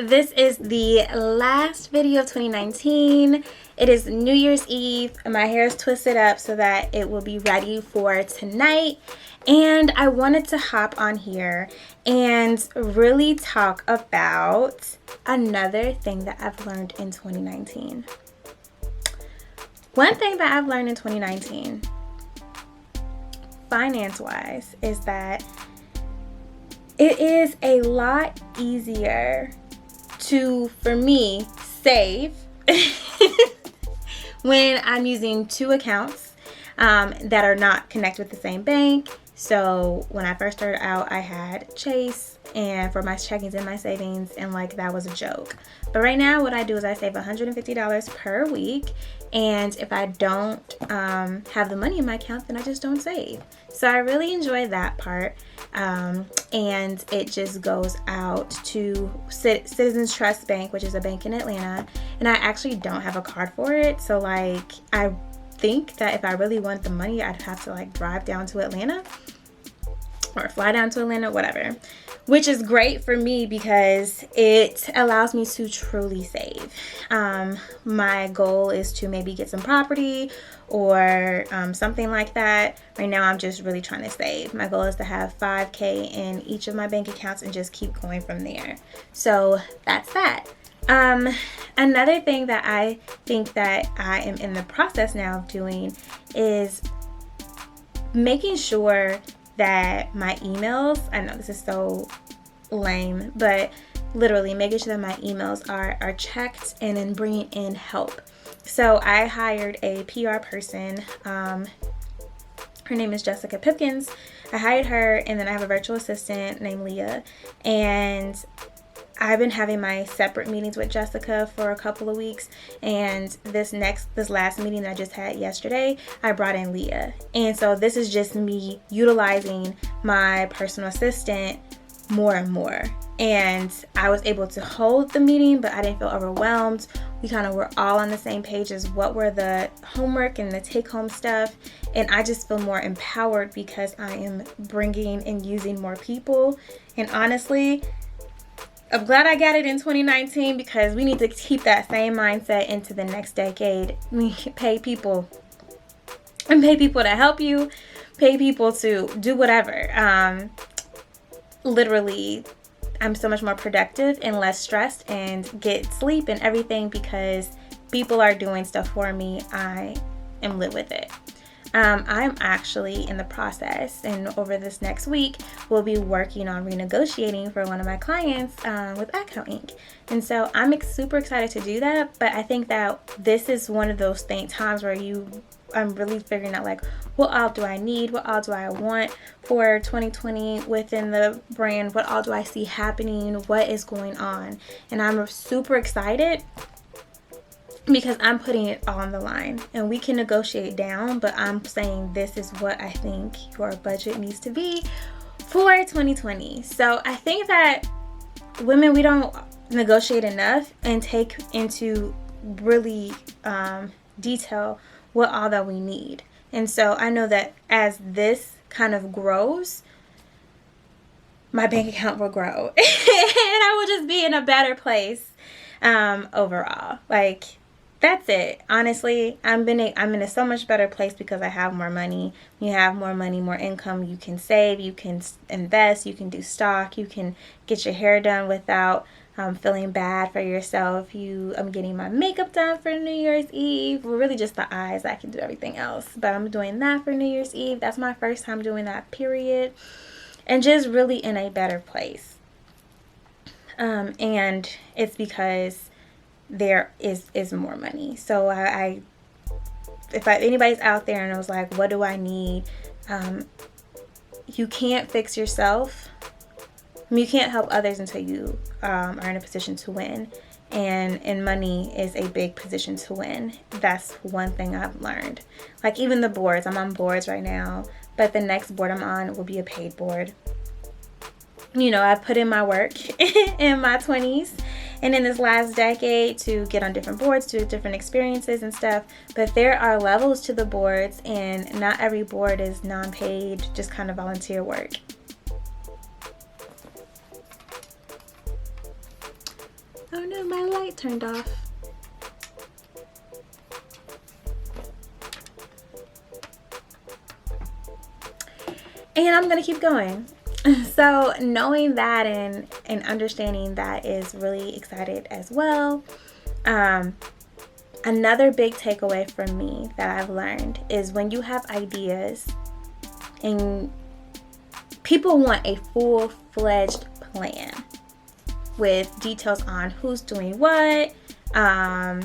this is the last video of 2019. It is New Year's Eve. My hair is twisted up so that it will be ready for tonight. And I wanted to hop on here and really talk about another thing that I've learned in 2019. One thing that I've learned in 2019, finance-wise, is that it is a lot easier to, for me, save when I'm using two accounts that are not connected with the same bank. So when I first started out, I had Chase and for my checkings and my savings, and like that was a joke. But right now what I do is I save $150 per week, and if I don't have the money in my account, then I just don't save. So I really enjoy that part, and it just goes out to Citizens Trust Bank, which is a bank in Atlanta, and I actually don't have a card for it. So like I think that if I really want the money, I'd have to like drive down to Atlanta or fly down to Atlanta, whatever, which is great for me because it allows me to truly save. My goal is to maybe get some property or something like that. Right now I'm just really trying to save. My goal is to have $5,000 in each of my bank accounts and just keep going from there. So that's that. Another thing that I think that I am in the process now of doing is making sure that my emails, I know this is so lame, but literally making sure that my emails are checked and then bringing in help. So I hired a PR person. Her name is Jessica Pipkins. I hired her, and then I have a virtual assistant named Leah, and I've been having my separate meetings with Jessica for a couple of weeks, and this last meeting that I just had yesterday, I brought in Leah. And so this is just me utilizing my personal assistant more and more. And I was able to hold the meeting, but I didn't feel overwhelmed. We kind of were all on the same page as what were the homework and the take-home stuff. And I just feel more empowered because I am bringing and using more people. And honestly, I'm glad I got it in 2019 because we need to keep that same mindset into the next decade. We pay people and pay people to help you, pay people to do whatever. Literally, I'm so much more productive and less stressed and get sleep and everything because people are doing stuff for me. I am lit with it. I'm actually in the process, and over this next week, we'll be working on renegotiating for one of my clients with Account Inc. And so I'm super excited to do that, but I think that this is one of those times where I'm really figuring out like, what all do I need? What all do I want for 2020 within the brand? What all do I see happening? What is going on? And I'm super excited because I'm putting it all on the line, and we can negotiate down, but I'm saying this is what I think your budget needs to be for 2020. So I think that women, we don't negotiate enough and take into really detail what all that we need. And so I know that as this kind of grows, my bank account will grow and I will just be in a better place overall. Like, that's it. Honestly, I'm in a so much better place because I have more money. When you have more money, more income, you can save, you can invest, you can do stock, you can get your hair done without feeling bad for yourself. I'm getting my makeup done for New Year's Eve. Well, really just the eyes. I can do everything else, but I'm doing that for New Year's Eve. That's my first time doing that, period. And just really in a better place. And it's because there is more money. So if anybody's out there and I was like, what do I need? You can't fix yourself. I mean, you can't help others until you are in a position to win. And money is a big position to win. That's one thing I've learned. Like even the boards, I'm on boards right now, but the next board I'm on will be a paid board. You know, I put in my work in my 20s and in this last decade to get on different boards, to different experiences and stuff. But there are levels to the boards, and not every board is non-paid, just kind of volunteer work. no, my light turned off. And I'm gonna keep going. So knowing that and understanding that is really excited as well. Another big takeaway from me that I've learned is when you have ideas and people want a full-fledged plan with details on who's doing what are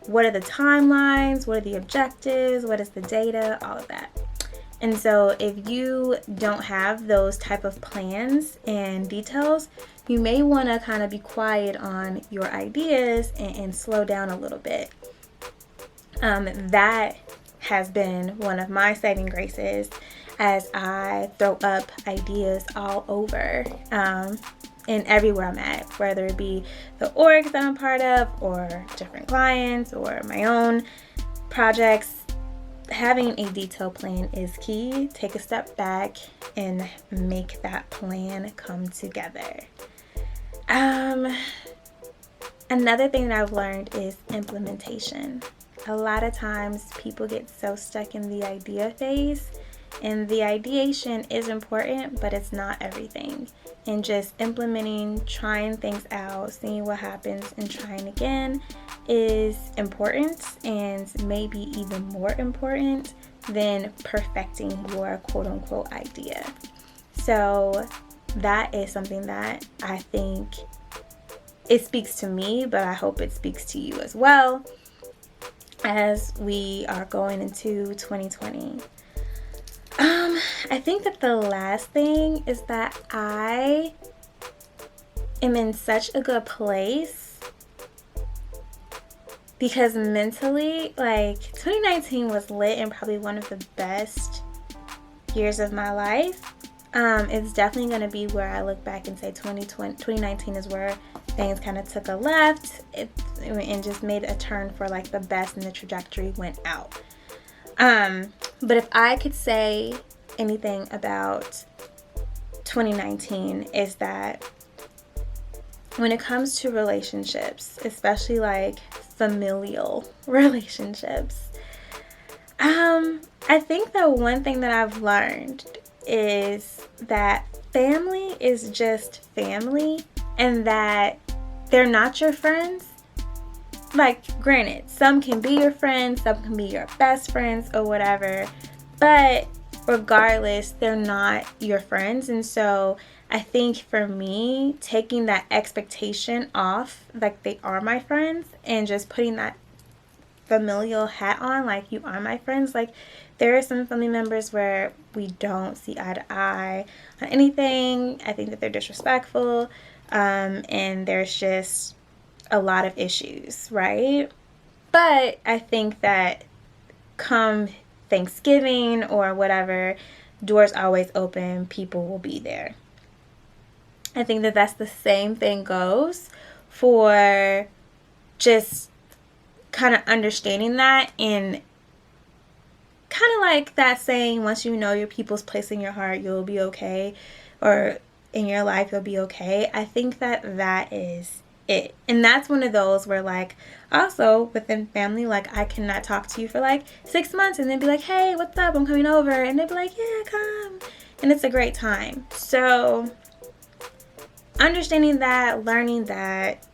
the timelines, what are the objectives, what is the data, all of that. And so if you don't have those type of plans and details, you may want to kind of be quiet on your ideas and slow down a little bit. That has been one of my saving graces as I throw up ideas all over and everywhere I'm at, whether it be the orgs that I'm part of or different clients or my own projects. Having a detailed plan is key. Take a step back and make that plan come together. Another thing that I've learned is implementation. A lot of times people get so stuck in the idea phase, and the ideation is important, but it's not everything. And just implementing, trying things out, seeing what happens, and trying again is important, and maybe even more important than perfecting your quote-unquote idea. So that is something that I think it speaks to me, but I hope it speaks to you as well as we are going into 2020. I think that the last thing is that I am in such a good place because mentally, like, 2019 was lit and probably one of the best years of my life. It's definitely going to be where I look back and say 2019 is where things kind of took a left and just made a turn for like the best, and the trajectory went out. But if I could say anything about 2019 is that when it comes to relationships, especially like familial relationships, I think that one thing that I've learned is that family is just family, and that they're not your friends. Like, granted, some can be your friends, some can be your best friends or whatever, but regardless, they're not your friends. And so I think for me, taking that expectation off, like they are my friends, and just putting that familial hat on, like you are my friends. Like, there are some family members where we don't see eye to eye on anything. I think that they're disrespectful, and there's just a lot of issues, right? But I think that come Thanksgiving or whatever, doors always open, people will be there. I think that that's the same thing goes for just kind of understanding that, and kind of like that saying, once you know your people's place in your heart, you'll be okay, or in your life, you'll be okay. I think that that is it. And that's one of those where, like, also within family, like, I cannot talk to you for like 6 months and then be like, hey, what's up, I'm coming over, and they'd be like, yeah, come, and it's a great time. So understanding that, learning that,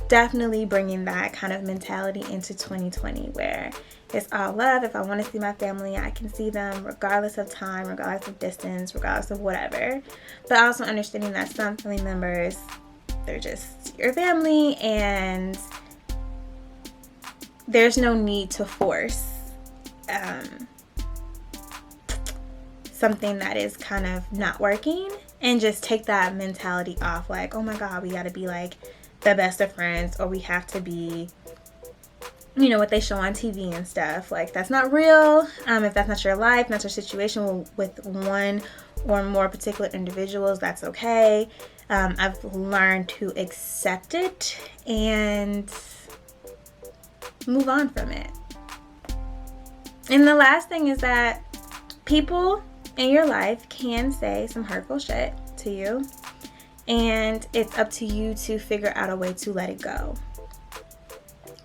definitely bringing that kind of mentality into 2020 where it's all love. If I want to see my family, I can see them regardless of time, regardless of distance, regardless of whatever. But also understanding that some family members, they're just your family, and there's no need to force something that is kind of not working, and just take that mentality off. Like, oh my God, we got to be like the best of friends, or we have to be, you know, what they show on TV and stuff. Like, that's not real. If that's not your life, not your situation with one or more particular individuals, that's okay. I've learned to accept it and move on from it. And the last thing is that people in your life can say some hurtful shit to you, and it's up to you to figure out a way to let it go.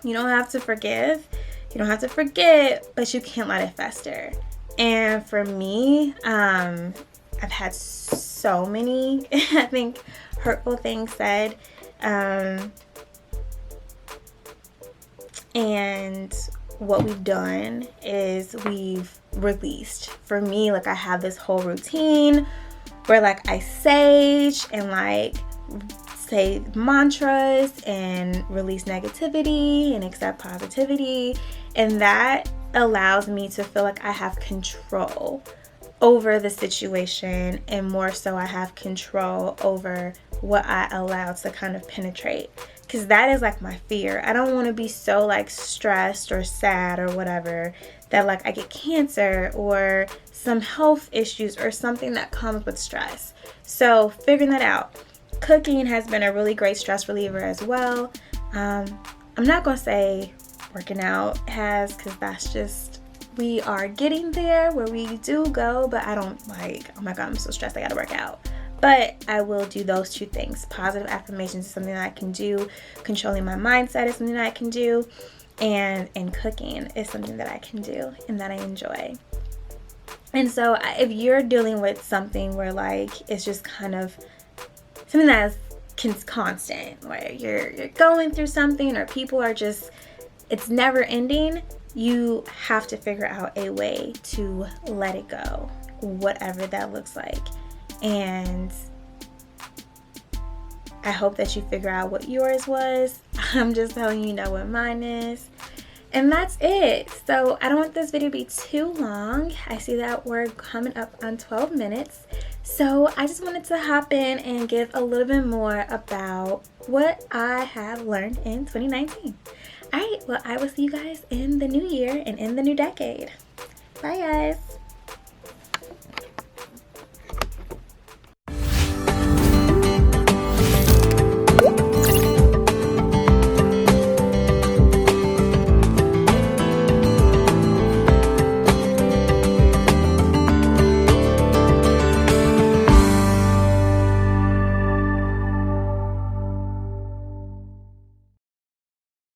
You don't have to forgive, you don't have to forget, but you can't let it fester. And for me, I've had so many, I think, hurtful things said. And what we've done is we've released. For me, like, I have this whole routine where, like, I sage and, like, say mantras and release negativity and accept positivity. And that allows me to feel like I have control over the situation, and more so I have control over what I allow to kind of penetrate, because that is like my fear. I don't want to be so like stressed or sad or whatever that like I get cancer or some health issues or something that comes with stress. So figuring that out. Cooking has been a really great stress reliever as well. I'm not gonna say working out has, because that's just, we are getting there where we do go, but I don't like, oh my God, I'm so stressed, I gotta work out. But I will do those two things. Positive affirmations is something that I can do. Controlling my mindset is something that I can do. And cooking is something that I can do and that I enjoy. And so if you're dealing with something where like it's just kind of something that's constant, where you're going through something, or people are just, it's never ending, you have to figure out a way to let it go, whatever that looks like. And I hope that you figure out what yours was. I'm just telling you know what mine is. And that's it. So I don't want this video to be too long. I see that we're coming up on 12 minutes. So I just wanted to hop in and give a little bit more about what I have learned in 2019. All right, well, I will see you guys in the new year and in the new decade. Bye, guys.